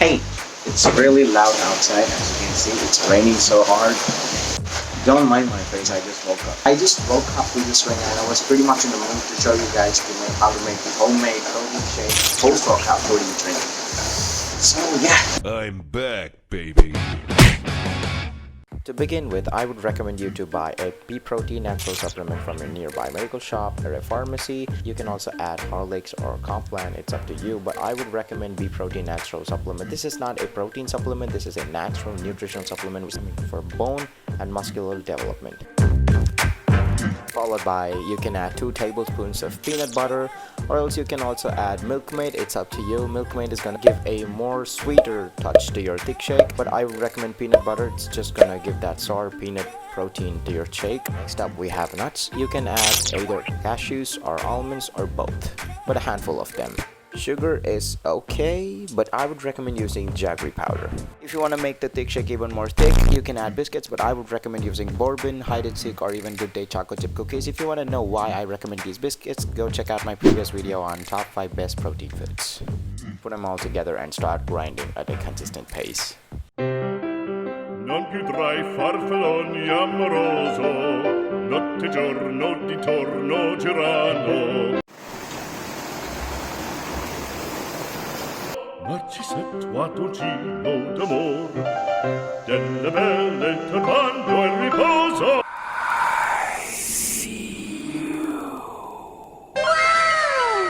Hey, it's really loud outside. As you can see, it's raining so hard. Don't mind my face. I just woke up. I just woke up with this rain, and I was pretty much in the mood to show you guys how to make the homemade protein shake post-workout protein drink. So yeah. I'm back, baby. To begin with, I would recommend you to buy a pea protein natural supplement from your nearby medical shop or a pharmacy. You can also add Horlicks or Complan, it's up to you, but I would recommend Bee Protein natural supplement. This is not a protein supplement, this is a natural nutritional supplement for bone and muscular development. Followed by, you can add 2 tablespoons of peanut butter, or else you can also add Milkmaid, it's up to you. Milkmaid is gonna give a more sweeter touch to your thick shake, but I would recommend peanut butter. It's just gonna give that sour peanut protein to your shake. Next up, we have nuts. You can add either cashews or almonds or both, but a handful of them. Sugar is okay, but I would recommend using jaggery powder. If you want to make the thick shake even more thick, you can add biscuits, but I would recommend using bourbon, hide and seek, or even Good Day chocolate chip cookies. If you want to know why I recommend these biscuits, go check out my previous video on top 5 best protein foods. Put them all together and start grinding at a consistent pace. Non più tra i farfalloni amoroso, notte e giorno di torno girano. Narcisetto a dolcino d'amor, delle belle turbando